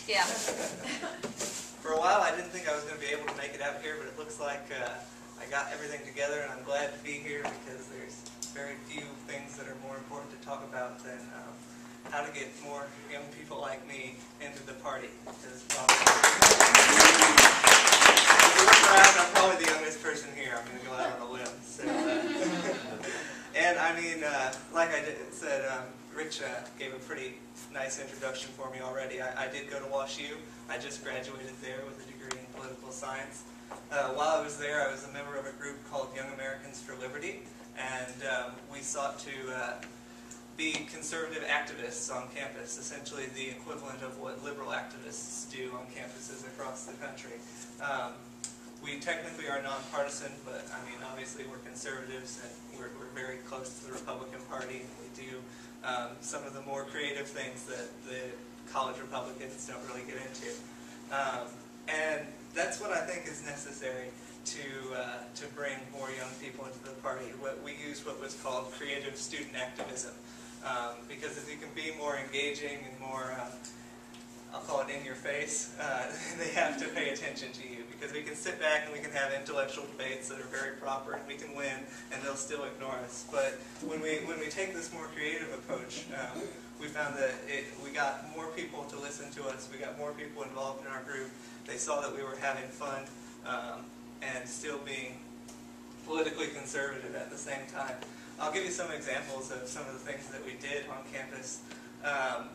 Yeah. For a while, I didn't think I was going to be able to make it out here, but it looks like I got everything together, and I'm glad to be here because there's very few things that are more important to talk about than how to get more young people like me into the party. Because if you look around, I'm probably the youngest person here. I'm going to go out on a limb. So, and I mean, like I said, Rich gave a pretty nice introduction for me already. I did go to WashU. I just graduated there with a degree in political science. While I was there, I was a member of a group called Young Americans for Liberty, and we sought to be conservative activists on campus, essentially the equivalent of what liberal activists do on campuses across the country. We technically are nonpartisan, but I mean, obviously we're conservatives, and we're very close to the Republican Party, and we do some of the more creative things that the college Republicans don't really get into. And that's what I think is necessary to bring more young people into the party. We used what was called creative student activism, because if you can be more engaging and more, I'll call it in your face, they have to pay attention to you, because we can sit back and we can have intellectual debates that are very proper, and we can win, and they'll still ignore us. But when we take this more creative approach, we found that we got more people to listen to us, we got more people involved in our group, they saw that we were having fun, and still being politically conservative at the same time. I'll give you some examples of some of the things that we did on campus.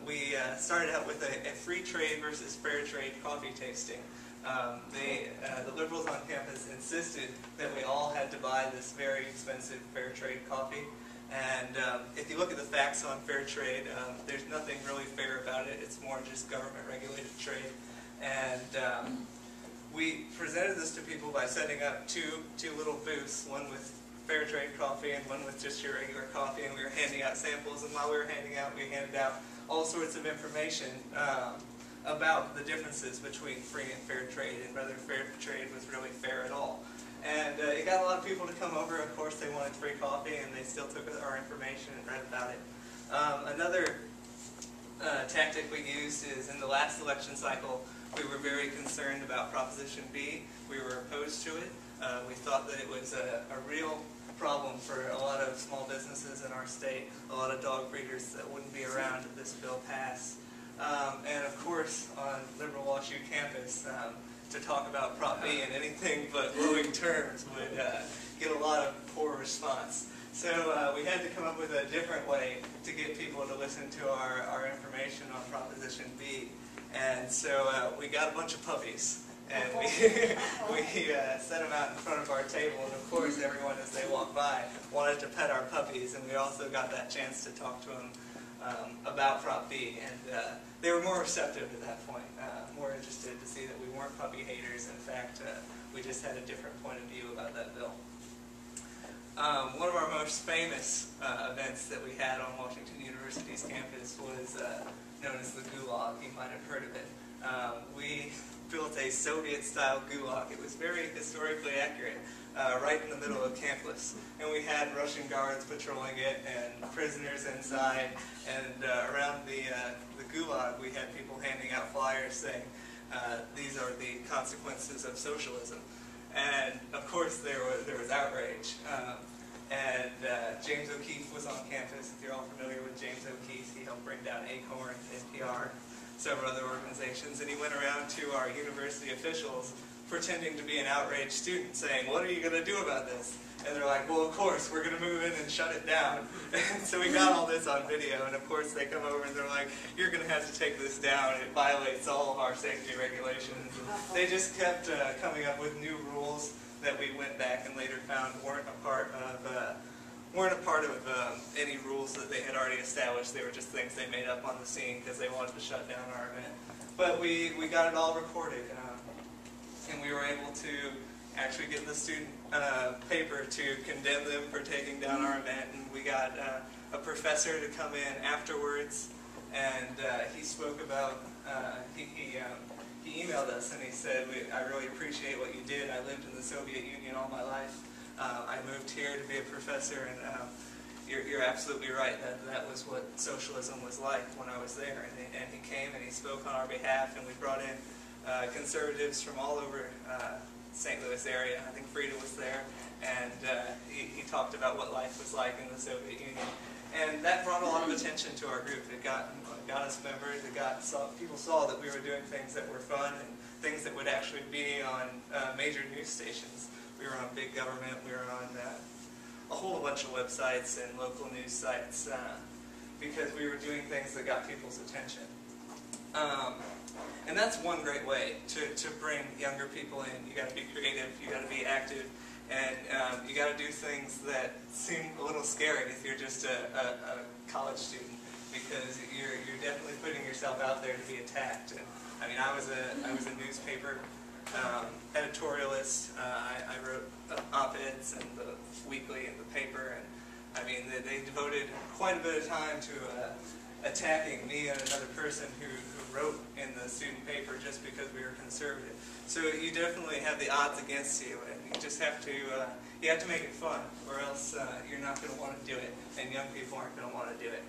We started out with a free trade versus fair trade coffee tasting. The liberals on campus insisted that we all had to buy this very expensive fair trade coffee. And if you look at the facts on fair trade, there's nothing really fair about it. It's more just government-regulated trade. And we presented this to people by setting up two little booths, one with fair trade coffee and one with just your regular coffee, and we were handing out samples, and while we were handing out, we handed out all sorts of information about the differences between free and fair trade, and whether fair trade was really fair at all. And it got a lot of people to come over. Of course, they wanted free coffee, and they still took our information and read about it. Another tactic we used is in the last election cycle, we were very concerned about Proposition B. We were opposed to it. We thought that it was a real problem for a lot of small businesses in our state, a lot of dog breeders that wouldn't be around if this bill passed. And of course, on Liberal WashU campus, to talk about Prop B in anything but glowing terms would get a lot of poor response. So we had to come up with a different way to get people to listen to our information on Proposition B. And so we got a bunch of puppies, and we set them out in front of our table, and of course everyone as they walked by wanted to pet our puppies, and we also got that chance to talk to them about Prop B, and they were more receptive at that point, more interested to see that we weren't puppy haters. In fact, we just had a different point of view about that bill. One of our most famous events that we had on Washington University's campus was known as the Gulag. You might have heard of it. We built a Soviet-style gulag. It was very historically accurate, right in the middle of campus. And we had Russian guards patrolling it, and prisoners inside. And around the gulag, we had people handing out flyers saying, these are the consequences of socialism. And of course there was outrage. And James O'Keefe was on campus. If you're all familiar with James O'Keefe, he helped bring down ACORN, NPR, several other organizations, and he went around to our university officials pretending to be an outraged student, saying, "What are you going to do about this?" And they're like, "Well, of course, we're going to move in and shut it down." And so we got all this on video, and of course they come over and they're like, "You're going to have to take this down. It violates all of our safety regulations." And they just kept coming up with new rules that we went back and later found weren't a part of any rules that they had already established. They were just things they made up on the scene because they wanted to shut down our event. But we got it all recorded, and we were able to actually get the student paper to condemn them for taking down our event. And we got a professor to come in afterwards, and he spoke about, he emailed us and he said, "I really appreciate what you did. I lived in the Soviet Union all my life. I moved here to be a professor, and you're absolutely right. That was what socialism was like when I was there. And he came and he spoke on our behalf, and we brought in conservatives from all over St. Louis area. I think Frida was there, and he talked about what life was like in the Soviet Union. And that brought a lot of attention to our group. It got us members. People saw that we were doing things that were fun and things that would actually be on major news stations. We were on Big Government. We were on a whole bunch of websites and local news sites because we were doing things that got people's attention. And that's one great way to bring younger people in. You got to be creative. You got to be active. And you got to do things that seem a little scary if you're just a college student, because you're definitely putting yourself out there to be attacked. And I mean, I was a newspaper editorialist. I wrote op-eds in the weekly in the paper, and I mean they devoted quite a bit of time to attacking me and another person who wrote in the student paper just because we were conservative. So you definitely have the odds against you, and you just have to make it fun, or else you're not going to want to do it, and young people aren't going to want to do it.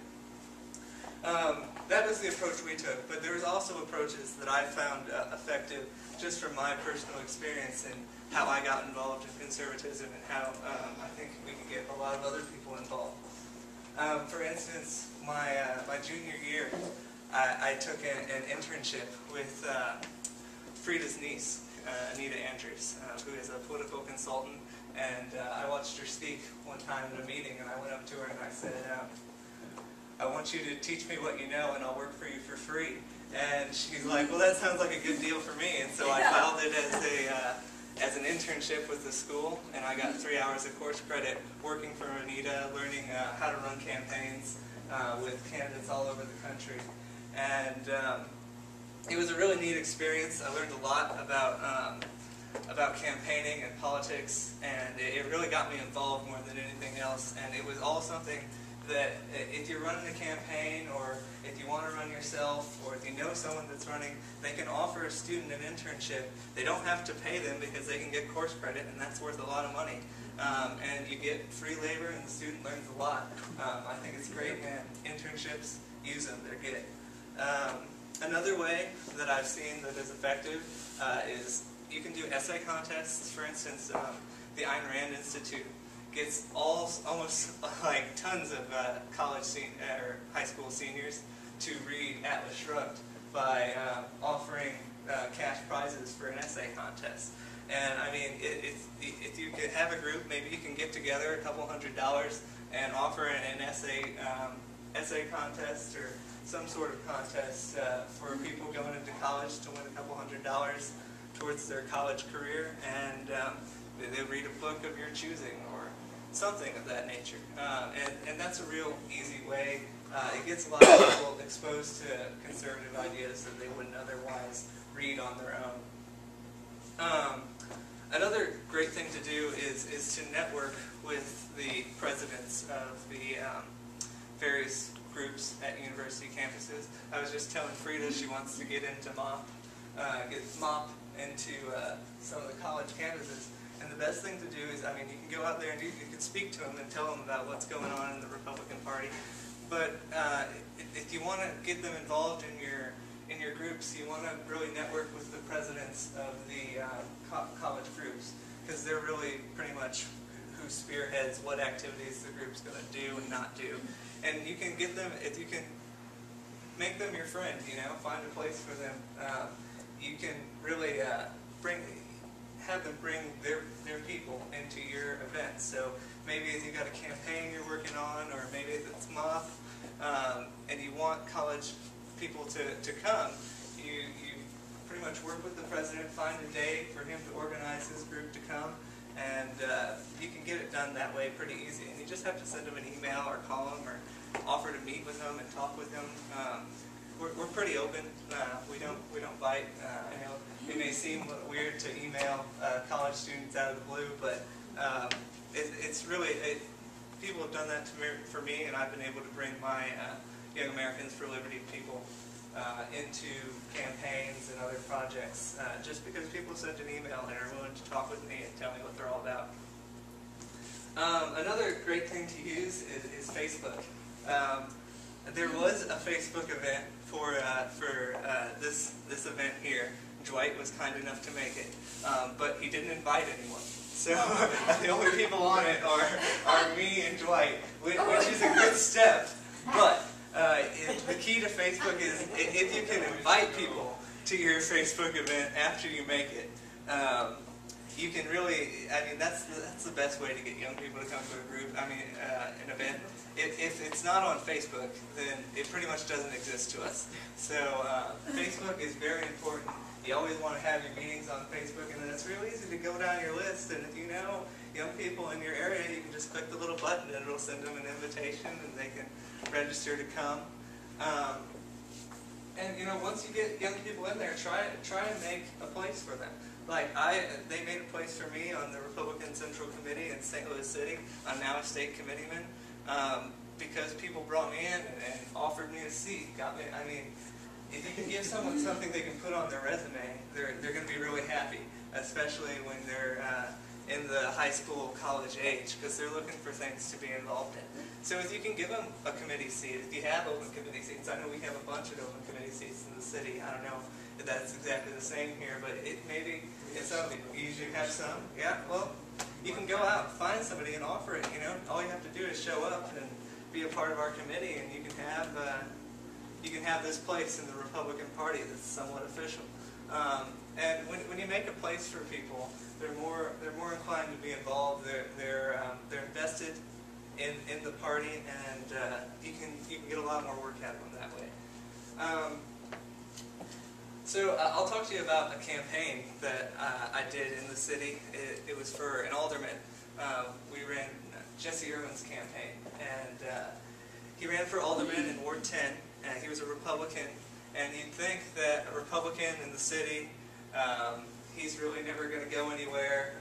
That was the approach we took, but there was also approaches that I found effective just from my personal experience and how I got involved in conservatism and how I think we can get a lot of other people involved. For instance, my junior year, I took an internship with Frida's niece, Anita Andrews, who is a political consultant, and I watched her speak one time at a meeting, and I went up to her and I said, I want you to teach me what you know, and I'll work for you for free. And she's like, well, that sounds like a good deal for me. And so I filed it as an internship with the school, and I got 3 hours of course credit working for Anita, learning how to run campaigns with candidates all over the country. And it was a really neat experience. I learned a lot about campaigning and politics, and it really got me involved more than anything else. And it was all something that if you're running a campaign, or if you want to run yourself, or if you know someone that's running, they can offer a student an internship. They don't have to pay them because they can get course credit, and that's worth a lot of money. And you get free labor, and the student learns a lot. I think it's great, and internships, use them, they're good. Another way that I've seen that is effective is you can do essay contests. For instance, the Ayn Rand Institute gets almost like tons of or high school seniors to read Atlas Shrugged by offering cash prizes for an essay contest. And I mean, if you could have a group, maybe you can get together a couple $100 and offer an essay contest or some sort of contest for people going into college to win a couple $100 towards their college career, and they read a book of your choosing or something of that nature. And that's a real easy way. It gets a lot of people exposed to conservative ideas that they wouldn't otherwise read on their own. Another great thing to do is to network with the presidents of the various groups at university campuses. I was just telling Frida she wants to get into MOP into some of the college campuses. And the best thing to do is, I mean, you can go out there and you can speak to them and tell them about what's going on in the Republican Party. But if you want to get them involved in your groups, you want to really network with the presidents of the college groups, because they're really pretty much who spearheads what activities the group's going to do and not do. And you can get them, if you can make them your friend, you know, find a place for them. You can really have them bring their people into your events. So maybe if you've got a campaign you're working on, or maybe if it's MOP, and you want college people to come, you pretty much work with the president, find a day for him to organize his group to come, and you can get it done that way pretty easy. And you just have to send them an email or call them or offer to meet with them and talk with them. We're pretty open. We don't bite. You know, it may seem weird to email college students out of the blue, but it's really people have done that for me, and I've been able to bring my Young Americans for Liberty people into campaigns and other projects just because people sent an email and are willing to talk with me and tell me what they're all about. Another great thing to use is Facebook. There was a Facebook event for this event here. Dwight was kind enough to make it, but he didn't invite anyone. So the only people on it are me and Dwight, which is a good step. But the key to Facebook is if you can invite people to your Facebook event after you make it. You can really, I mean, that's the best way to get young people to come to a group, an event. If it's not on Facebook, then it pretty much doesn't exist to us. So Facebook is very important. You always want to have your meetings on Facebook, and then it's real easy to go down your list, and if you know young people in your area, you can just click the little button and it'll send them an invitation and they can register to come. And you know, once you get young people in there, try and make a place for them. Like they made a place for me on the Republican Central Committee in St. Louis City. I'm now a state committeeman because people brought me in and offered me a seat. Got me. I mean, if you can give someone something they can put on their resume, they're going to be really happy, especially when they're in the high school, college age, because they're looking for things to be involved in. So if you can give them a committee seat, if you have open committee seats, I know we have a bunch of open committee seats in the city. I don't know if that's exactly the same here, but maybe in some, you usually have some. Yeah, well, you can go out, find somebody and offer it. You know, all you have to do is show up and be a part of our committee, and you can have this place in the Republican Party that's somewhat official. And when you make a place for people, they're more inclined to be involved. They're invested in the party, and you can get a lot more work out of them that way. So I'll talk to you about a campaign that I did in the city. It was for an alderman. We ran Jesse Irwin's campaign, and he ran for alderman in Ward 10. He was a Republican, and you'd think that a Republican in the city, he's really never going to go anywhere.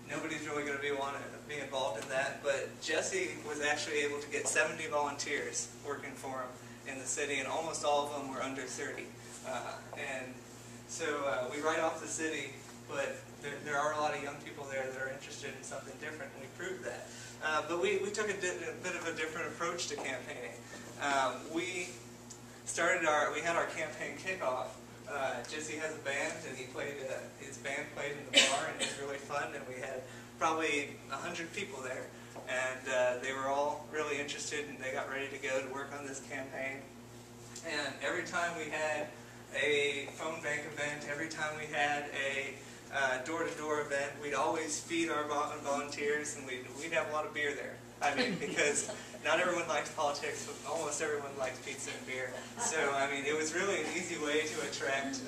Nobody's really going to want to be involved in that, but Jesse was actually able to get 70 volunteers working for him in the city, and almost all of them were under 30. And so we write off the city, but there are a lot of young people there that are interested in something different, and we proved that. But we took a bit of a different approach to campaigning. We had our campaign kickoff. Jesse has a band, and his band played in the bar, and it was really fun, and we had probably 100 people there. And they were all really interested, and they got ready to go to work on this campaign. And every time we had a phone bank event, every time we had a door-to-door event, we'd always feed our volunteers, and we'd have a lot of beer there. I mean, because not everyone likes politics, but almost everyone likes pizza and beer. So, I mean, it was really an easy way to attract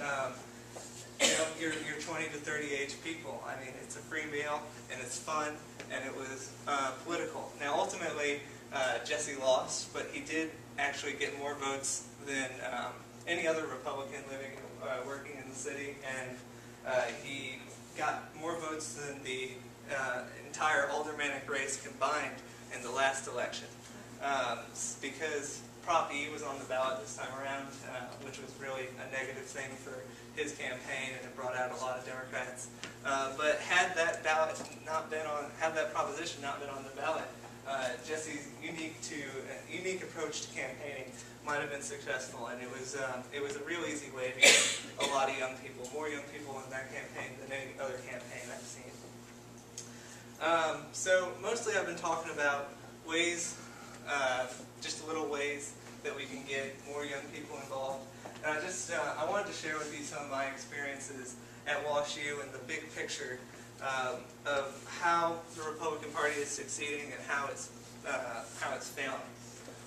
your 20 to 30 age people. I mean, it's a free meal, and it's fun, and it was political. Now, ultimately, Jesse lost, but he did actually get more votes than any other Republican working in the city, and he got more votes than the entire aldermanic race combined in the last election, because Prop E was on the ballot this time around, which was really a negative thing for his campaign, and it brought out a lot of Democrats. But had that proposition not been on the ballot, Jesse's unique approach to campaigning might have been successful, and it was a real easy way to get a lot of young people, more young people in that campaign than any other campaign I've seen. So mostly I've been talking about ways, just little ways that we can get more young people involved. And I wanted to share with you some of my experiences at WashU and the big picture of how the Republican Party is succeeding and how it's failing.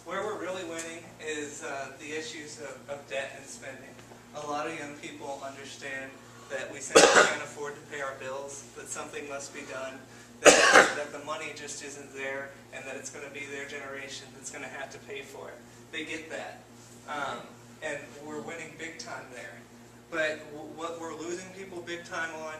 Where we're really winning is the issues of debt and spending. A lot of young people understand that we simply can't afford to pay our bills, that something must be done, that the money just isn't there, and that it's going to be their generation that's going to have to pay for it. They get that. And we're winning big time there. But what we're losing people big time on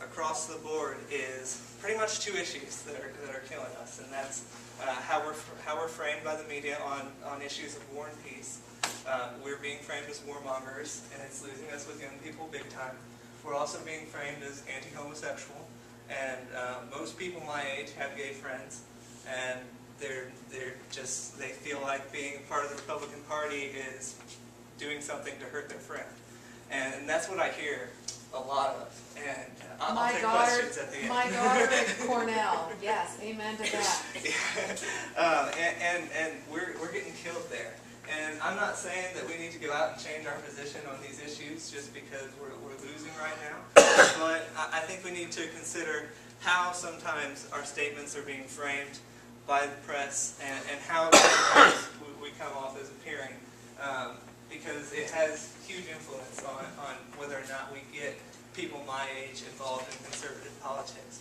across the board is pretty much two issues that are killing us, and that's how we're framed by the media on issues of war and peace. We're being framed as warmongers, and it's losing us with young people big time. We're also being framed as anti-homosexual, And most people my age have gay friends, and they feel like being part of the Republican Party is doing something to hurt their friend. And that's what I hear a lot of. And I'll take questions at the end. My daughter at Cornell, yes, amen to that. And we're getting killed there. And I'm not saying that we need to go out and change our position on these issues just because we're losing right now. But I think we need to consider how sometimes our statements are being framed by the press and how we come off as appearing. Because it has huge influence on whether or not we get people my age involved in conservative politics.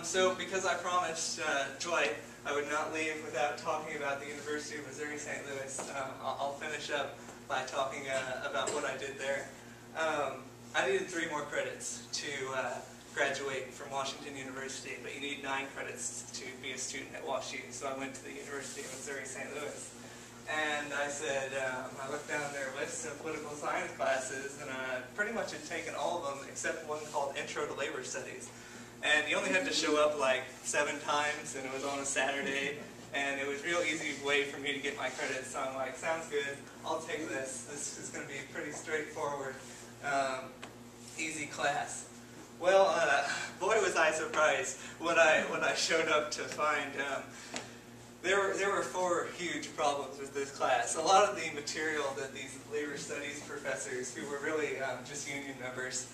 So because I promised Dwight I would not leave without talking about the University of Missouri St. Louis, I'll finish up by talking about what I did there. I needed 3 more credits to graduate from Washington University, but you need 9 credits to be a student at WashU, so I went to the University of Missouri St. Louis. And I said, I looked down their list of political science classes, and I pretty much had taken all of them except one called Intro to Labor Studies. And you only had to show up like 7 times, and it was on a Saturday, and it was a real easy way for me to get my credits. So I'm like, sounds good, I'll take this. This is going to be a pretty straightforward, easy class. Well, boy was I surprised when I showed up to find there were 4 huge problems with this class. A lot of the material that these labor studies professors, who were really just union members,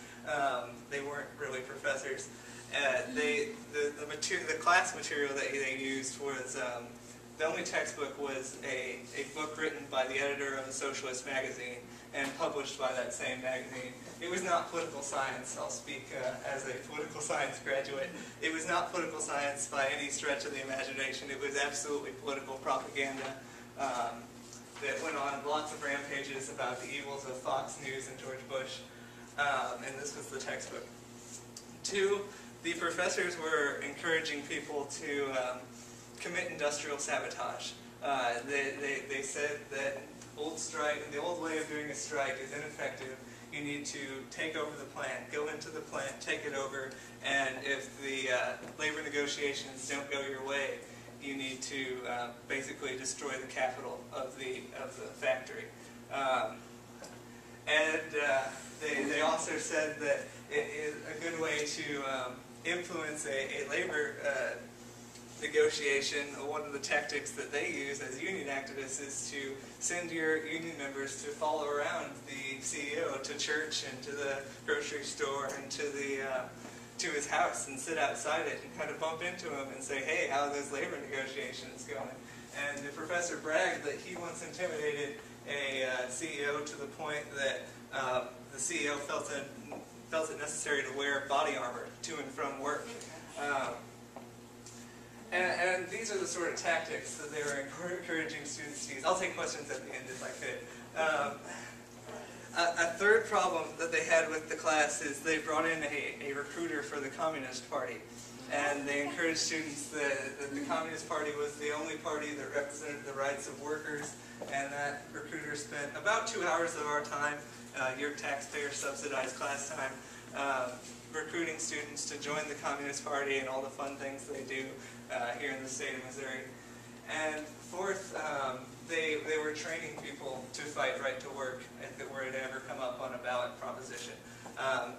they weren't really professors. The class material that they used was the only textbook was a book written by the editor of a socialist magazine and published by that same magazine. It was not political science. I'll speak as a political science graduate. It was not political science by any stretch of the imagination. It was absolutely political propaganda that went on lots of rampages about the evils of Fox News and George Bush. And this was the textbook. 2, the professors were encouraging people to commit industrial sabotage. They said that the old way of doing a strike is ineffective. You need to take over the plant, go into the plant, take it over, and if the labor negotiations don't go your way, you need to basically destroy the capital of the factory. They also said that it is a good way to influence a labor negotiation. One of the tactics that they use as union activists is to send your union members to follow around the CEO to church and to the grocery store and to his house and sit outside it and kind of bump into him and say, hey, how are those labor negotiations going? And the professor bragged that he once intimidated a CEO to the point that the CEO felt it necessary to wear body armor to and from work. And these are the sort of tactics that they were encouraging students to use. I'll take questions at the end if I could. A third problem that they had with the class is they brought in a recruiter for the Communist Party. And they encouraged students that the Communist Party was the only party that represented the rights of workers. And that recruiter spent about 2 hours of our time, your taxpayer subsidized class time, recruiting students to join the Communist Party and all the fun things they do here in the state of Missouri. And 4th, they were training people to fight right to work if it were to ever come up on a ballot proposition.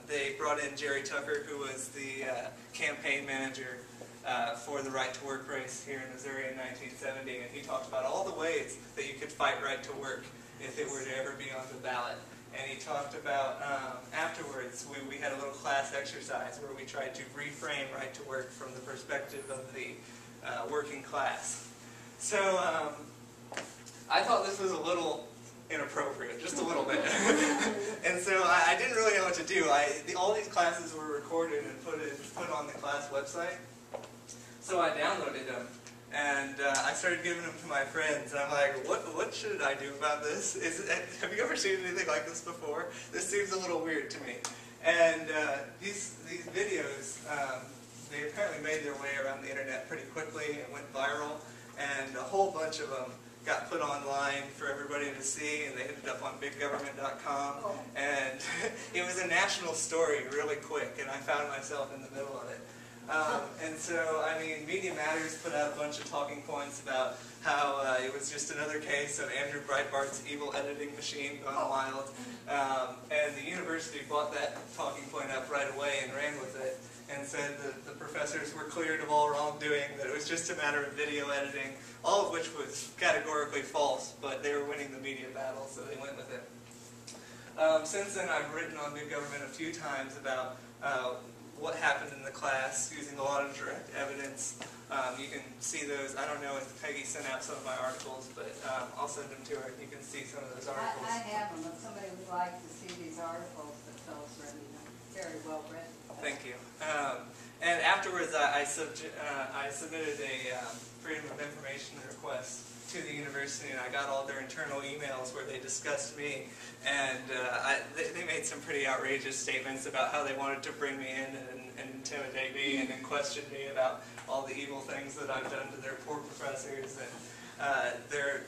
They brought in Jerry Tucker, who was the campaign manager for the right to work race here in Missouri in 1970, and he talked about all the ways that you could fight right to work if it were to ever be on the ballot. And he talked about, afterwards, we had a little class exercise where we tried to reframe right to work from the perspective of the working class. So I thought this was a little inappropriate, just a little bit. And so I didn't really know what to do. All these classes were recorded and put on the class website. So I downloaded them. And I started giving them to my friends, and I'm like, what should I do about this? Have you ever seen anything like this before? This seems a little weird to me. And these videos, they apparently made their way around the internet pretty quickly and went viral, and a whole bunch of them got put online for everybody to see, and they ended up on biggovernment.com, and it was a national story really quick, and I found myself in the middle of it. And so, I mean, Media Matters put out a bunch of talking points about how it was just another case of Andrew Breitbart's evil editing machine gone wild, and the university bought that talking point up right away and ran with it, and said that the professors were cleared of all wrongdoing, that it was just a matter of video editing, all of which was categorically false, but they were winning the media battle, so they went with it. Since then, I've written on Big Government a few times about what happened in the class, using a lot of direct evidence. You can see those. I don't know if Peggy sent out some of my articles, but I'll send them to her. You can see some of those articles. I have them. If somebody would like to see these articles that Phil's written, they're very well written. Thank you. And afterwards, I submitted a Freedom of Information request to the university, and I got all their internal emails where they discussed me, and they made some pretty outrageous statements about how they wanted to bring me in and intimidate me and then question me about all the evil things that I've done to their poor professors, and their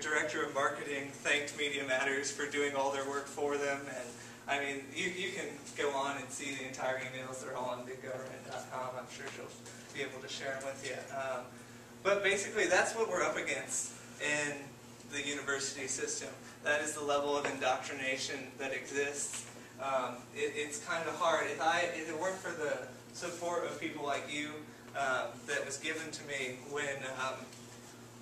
director of marketing thanked Media Matters for doing all their work for them, and I mean, you can go on and see the entire emails. They're all on biggovernment.com. I'm sure she'll be able to share them with you. But basically, that's what we're up against in the university system. That is the level of indoctrination that exists. It's kind of hard. If it weren't for the support of people like you that was given to me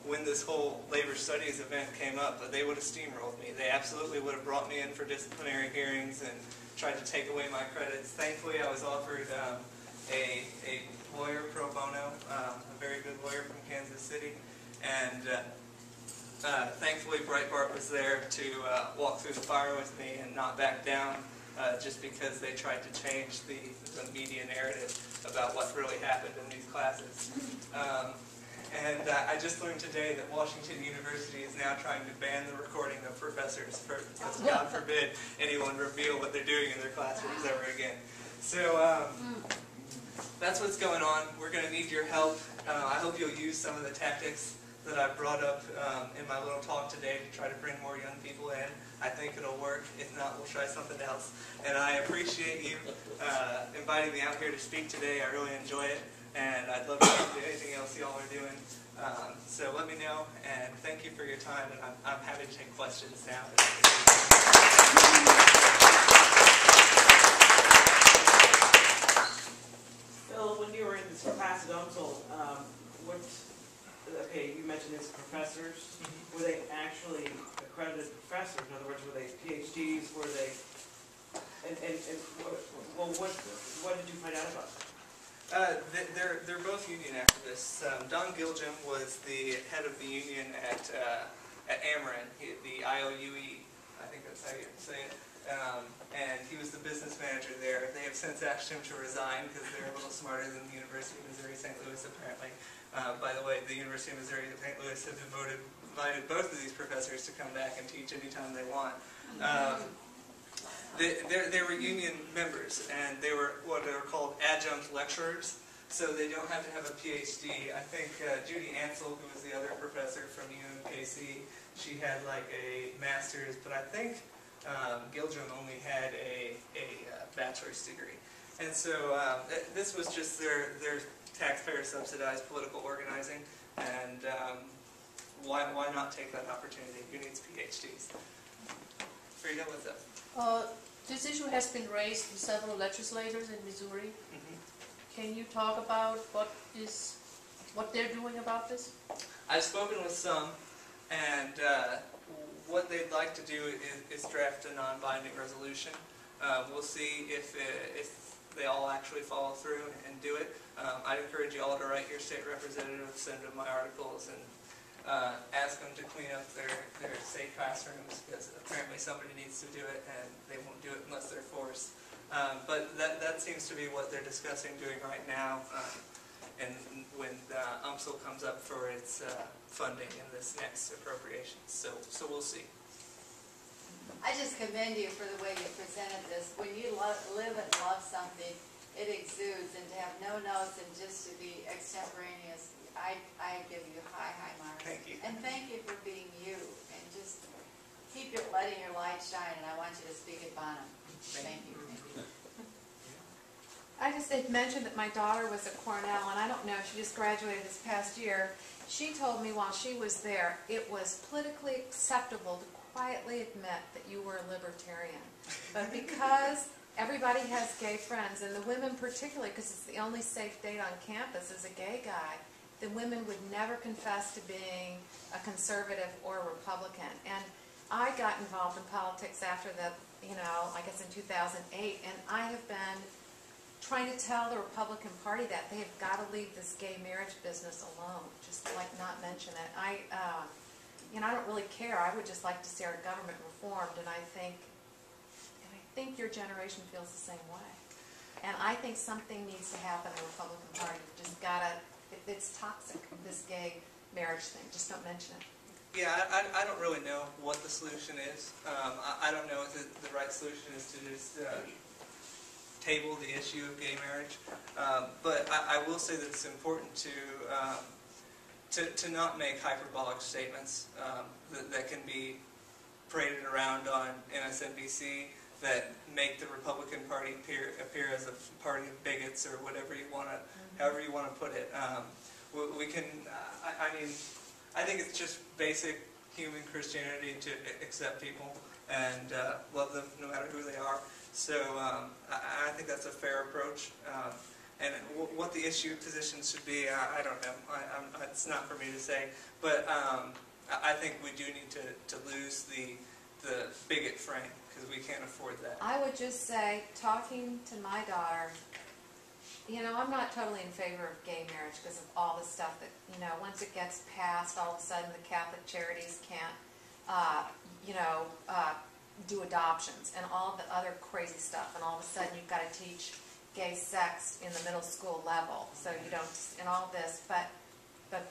when this whole labor studies event came up, they would have steamrolled me. They absolutely would have brought me in for disciplinary hearings and tried to take away my credits. Thankfully, I was offered a lawyer pro bono, a very good lawyer from Kansas City, and thankfully Breitbart was there to walk through the fire with me and not back down just because they tried to change the media narrative about what really happened in these classes. And I just learned today that Washington University is now trying to ban the recording of professors because God forbid anyone reveal what they're doing in their classrooms ever again. So that's what's going on. We're going to need your help. I hope you'll use some of the tactics that I brought up in my little talk today to try to bring more young people in. I think it'll work. If not, we'll try something else. And I appreciate you inviting me out here to speak today. I really enjoy it. And I'd love to do anything else y'all are doing. So let me know, and thank you for your time, and I'm happy to take questions now. Phil, when you were in this class at UMSL, okay, you mentioned it's professors. Were they actually accredited professors? In other words, were they PhDs? Were they, well, what did you find out about them? They're both union activists. Don Gilgim was the head of the union at Ameren, the IOUE, I think that's how you say it, and he was the business manager there. They have since asked him to resign because they're a little smarter than the University of Missouri St. Louis, apparently. By the way, the University of Missouri St. Louis have invited both of these professors to come back and teach anytime they want. They were union members, and they were what are called adjunct lecturers, so they don't have to have a PhD. I think Judy Ansel, who was the other professor from UMKC, she had like a master's, but I think Gilgim only had a bachelor's degree. And so this was just their taxpayer-subsidized political organizing, and why not take that opportunity? Who needs PhDs? Frida, what's up? This issue has been raised with several legislators in Missouri. Can you talk about what they're doing about this? I've spoken with some, and what they'd like to do is draft a non-binding resolution. We'll see if they all actually follow through and do it. I'd encourage you all to write your state representative, send them my articles, and ask them to clean up their state classrooms, because apparently somebody needs to do it, and they won't do it unless they're forced. But that seems to be what they're discussing doing right now, and when UMSL comes up for its funding in this next appropriation. So we'll see. I just commend you for the way you presented this. When you live and love something, it exudes, and to have no notes and just to be extemporaneous, I give you high marks. Thank you. And thank you for being you, and just letting your light shine, and I want you to speak at Bonham. Thank you. I just had mentioned that my daughter was at Cornell, and I don't know, she just graduated this past year. She told me while she was there, it was politically acceptable to quietly admit that you were a libertarian. But because everybody has gay friends, and the women particularly, because it's the only safe date on campus is a gay guy, the women would never confess to being a conservative or a Republican. And I got involved in politics after the, I guess in 2008, and I have been trying to tell the Republican Party that they have got to leave this gay marriage business alone, just like not mention it. I don't really care. I would just like to see our government reformed, and I think your generation feels the same way. And I think something needs to happen in the Republican Party. Just gotta, it's toxic, this gay marriage thing. Just don't mention it. Yeah, I don't really know what the solution is. I don't know if the right solution is to just table the issue of gay marriage. But I will say that it's important to not make hyperbolic statements that can be paraded around on MSNBC that make the Republican Party appear as a party of bigots or whatever you want to, however you want to put it. We can, I think it's just basic human Christianity to accept people and love them no matter who they are. So I think that's a fair approach. And what the issue position should be, I don't know. It's not for me to say. But I think we do need to lose the bigot frame, because we can't afford that. I would just say, talking to my daughter, I'm not totally in favor of gay marriage because of all the stuff that, once it gets passed, all of a sudden the Catholic charities can't, do adoptions and all the other crazy stuff, and all of a sudden you've got to teach gay sex in the middle school level, so you don't, and all this, but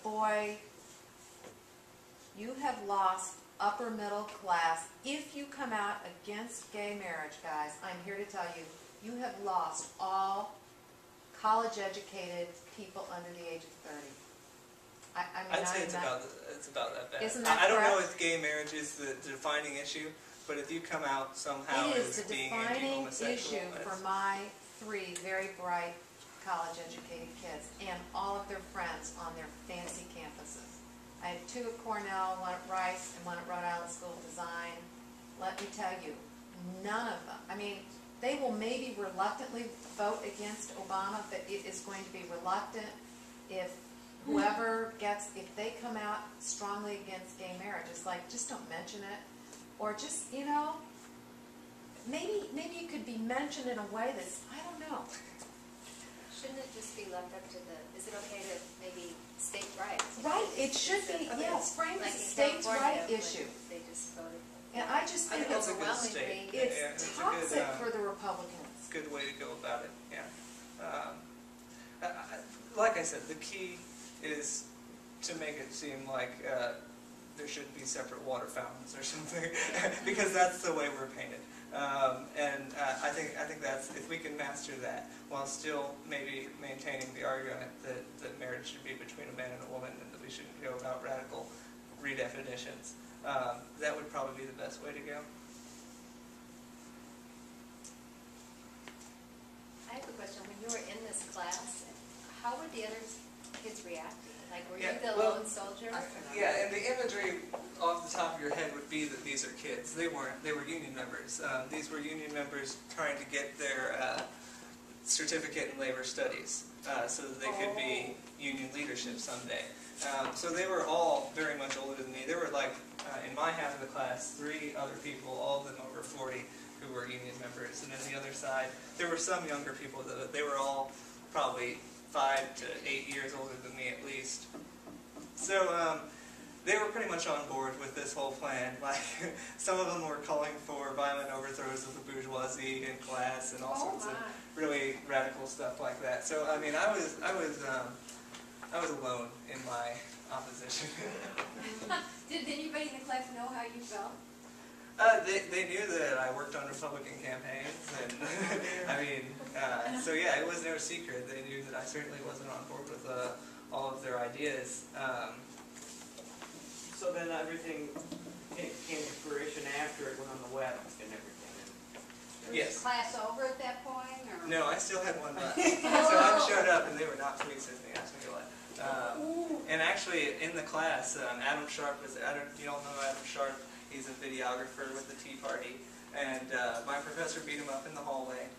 boy, you have lost upper middle class. If you come out against gay marriage, guys, I'm here to tell you, you have lost all college-educated people under the age of 30. I'd say it's about that bad. Isn't that I don't know correct? if gay marriage is the defining issue, but if you come out somehow It is as the being defining anti-homosexual, issue for my 3 very bright college-educated kids and all of their friends on their fancy campuses. I had 2 at Cornell, 1 at Rice, and 1 at Rhode Island School of Design. Let me tell you, none of them. They will maybe reluctantly vote against Obama, but it is going to be reluctant if whoever if they come out strongly against gay marriage. It's like, just don't mention it. Or just, maybe it could be mentioned in a way that's, I don't know. Shouldn't it just be left up to is it okay to maybe state rights? Right, it should be, yes, framed as a states' right issue. They just voted. And I just think That's it's a good state. it's toxic for the Republicans. It's a good way to go about it, yeah. Like I said, the key is to make it seem like there should be separate water fountains or something, because that's the way we're painted. I think that's, if we can master that while still maybe maintaining the argument that marriage should be between a man and a woman and that we shouldn't go about radical redefinitions, that would probably be the best way to go. I have a question. When you were in this class, how were the other kids reacting? Like, were you the lone soldier? Yeah, and the imagery off the top of your head would be that these are kids. They weren't. They were union members. These were union members trying to get their certificate in labor studies so that they could be union leadership someday. So they were all very much older than me. There were like, in my half of the class, 3 other people, all of them over 40, who were union members. And then the other side, there were some younger people. They were all probably 5 to 8 years older than me at least. So they were pretty much on board with this whole plan. Like, some of them were calling for violent overthrows of the bourgeoisie in class and all sorts of really radical stuff like that. So I mean, I was alone in my opposition. Did anybody in the class know how you felt? They knew that I worked on Republican campaigns, and I mean, so yeah, it was no secret. They knew that I certainly wasn't on board with all of their ideas. So then everything came to fruition after it went on the web and everything. Yes. Was class over at that point, or? No, I still had one left. So I showed up and they were not pleased with me. Asked me to let. And actually, in the class, Adam Sharp was. You all know Adam Sharp. He's a videographer with the Tea Party, and my professor beat him up in the hallway.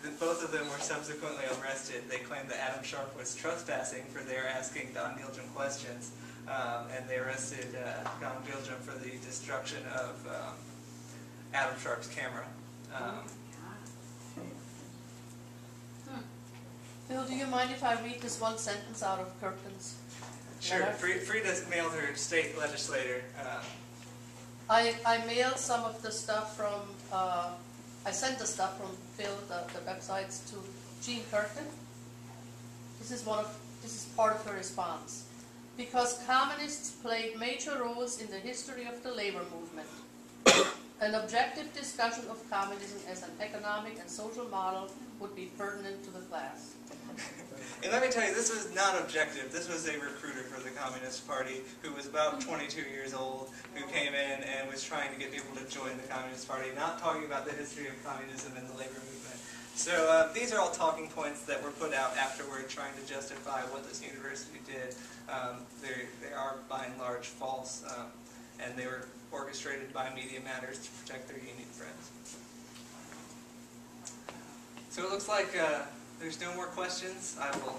And both of them were subsequently arrested. They claimed that Adam Sharp was trespassing for their asking Don Gilgem questions, and they arrested Don Gilgem for the destruction of Adam Sharp's camera. Bill, do you mind if I read this one sentence out of Kirkland's Sure. letter? Frida mailed her state legislator. I mailed some of the stuff from, I sent the stuff from Phil, the websites, to Jean Kirkland. This is part of her response. Because communists played major roles in the history of the labor movement. An objective discussion of communism as an economic and social model would be pertinent to the class. And let me tell you, this was not objective. This was a recruiter for the Communist Party who was about 22 years old, who came in and was trying to get people to join the Communist Party, not talking about the history of communism and the labor movement. So these are all talking points that were put out afterward trying to justify what this university did. They are, by and large, false, and they were orchestrated by Media Matters to protect their union friends. So it looks like there's no more questions. I will